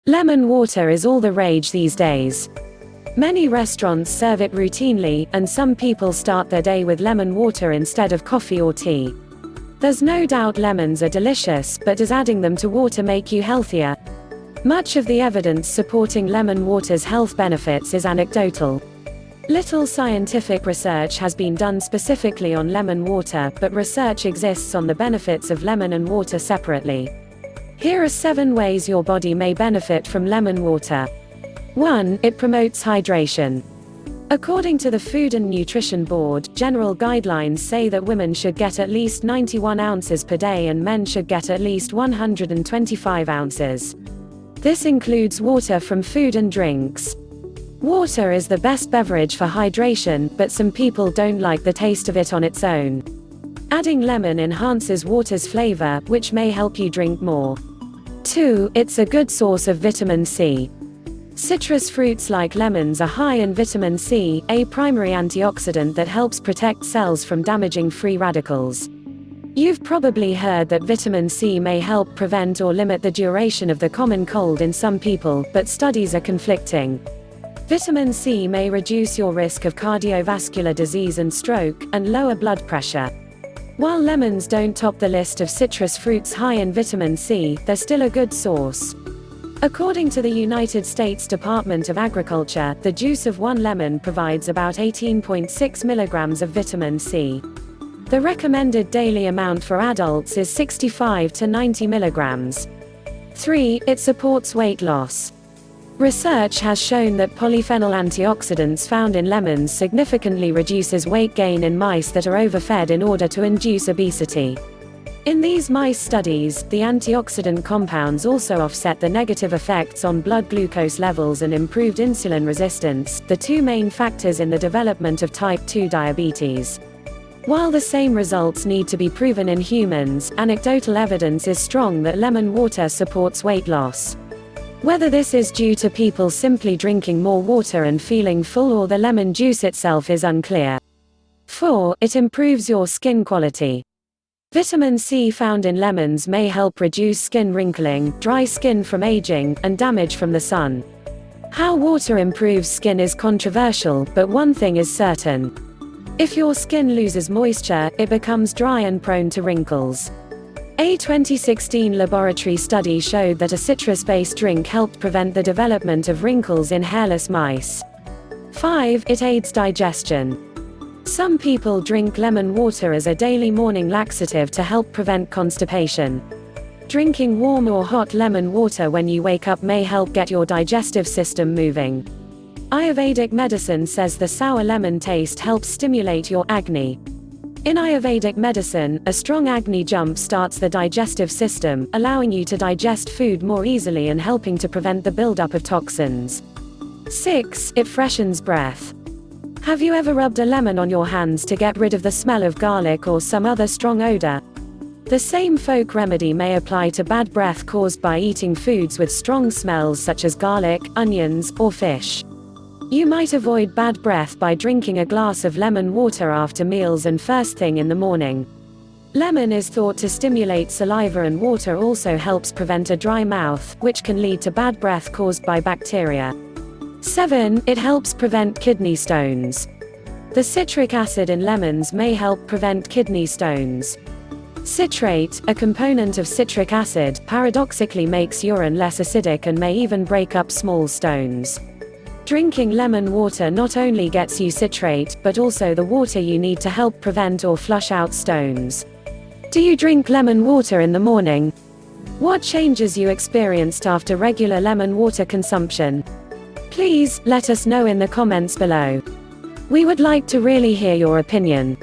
Lemon water is all the rage these days. Many restaurants serve it routinely, and some people start their day with lemon water instead of coffee or tea. There's no doubt lemons are delicious, but does adding them to water make you healthier? Much of the evidence supporting lemon water's health benefits is anecdotal. Little scientific research has been done specifically on lemon water, but research exists on the benefits of lemon and water separately. Here are 7 ways your body may benefit from lemon water. 1. It promotes hydration. According to the Food and Nutrition Board, general guidelines say that women should get at least 91 ounces per day and men should get at least 125 ounces. This includes water from food and drinks. Water is the best beverage for hydration, but some people don't like the taste of it on its own. Adding lemon enhances water's flavor, which may help you drink more. 2. It's a good source of vitamin C. Citrus fruits like lemons are high in vitamin C, a primary antioxidant that helps protect cells from damaging free radicals. You've probably heard that vitamin C may help prevent or limit the duration of the common cold in some people, but studies are conflicting. Vitamin C may reduce your risk of cardiovascular disease and stroke, and lower blood pressure. While lemons don't top the list of citrus fruits high in vitamin C, they're still a good source. According to the United States Department of Agriculture, the juice of 1 lemon provides about 18.6 milligrams of vitamin C. The recommended daily amount for adults is 65 to 90 milligrams. 3. It supports weight loss. Research has shown that polyphenol antioxidants found in lemons significantly reduces weight gain in mice that are overfed in order to induce obesity. In these mice studies, the antioxidant compounds also offset the negative effects on blood glucose levels and improved insulin resistance, the 2 main factors in the development of type 2 diabetes. While the same results need to be proven in humans, anecdotal evidence is strong that lemon water supports weight loss. Whether this is due to people simply drinking more water and feeling full or the lemon juice itself is unclear. 4. It improves your skin quality. Vitamin C found in lemons may help reduce skin wrinkling, dry skin from aging, and damage from the sun. How water improves skin is controversial, but one thing is certain. If your skin loses moisture, it becomes dry and prone to wrinkles. A 2016 laboratory study showed that a citrus-based drink helped prevent the development of wrinkles in hairless mice. 5. It aids digestion. Some people drink lemon water as a daily morning laxative to help prevent constipation. Drinking warm or hot lemon water when you wake up may help get your digestive system moving. Ayurvedic medicine says the sour lemon taste helps stimulate your Agni. In Ayurvedic medicine, a strong Agni jump starts the digestive system, allowing you to digest food more easily and helping to prevent the buildup of toxins. 6. It freshens breath. Have you ever rubbed a lemon on your hands to get rid of the smell of garlic or some other strong odor? The same folk remedy may apply to bad breath caused by eating foods with strong smells such as garlic, onions, or fish. You might avoid bad breath by drinking a glass of lemon water after meals and first thing in the morning. Lemon is thought to stimulate saliva, and water also helps prevent a dry mouth, which can lead to bad breath caused by bacteria. 7. It helps prevent kidney stones. The citric acid in lemons may help prevent kidney stones. Citrate, a component of citric acid, paradoxically makes urine less acidic and may even break up small stones. Drinking lemon water not only gets you citrate, but also the water you need to help prevent or flush out stones. Do you drink lemon water in the morning? What changes you experienced after regular lemon water consumption? Please, let us know in the comments below. We would like to really hear your opinion.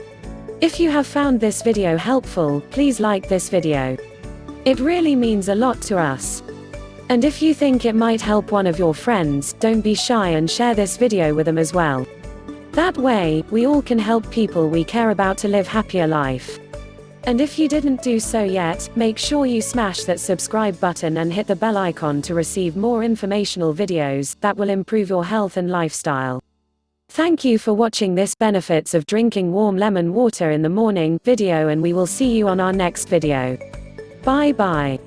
If you have found this video helpful, please like this video. It really means a lot to us. And if you think it might help one of your friends, don't be shy and share this video with them as well. That way, we all can help people we care about to live happier life. And if you didn't do so yet, make sure you smash that subscribe button and hit the bell icon to receive more informational videos that will improve your health and lifestyle. Thank you for watching this benefits of drinking warm lemon water in the morning video, and we will see you on our next video. Bye bye.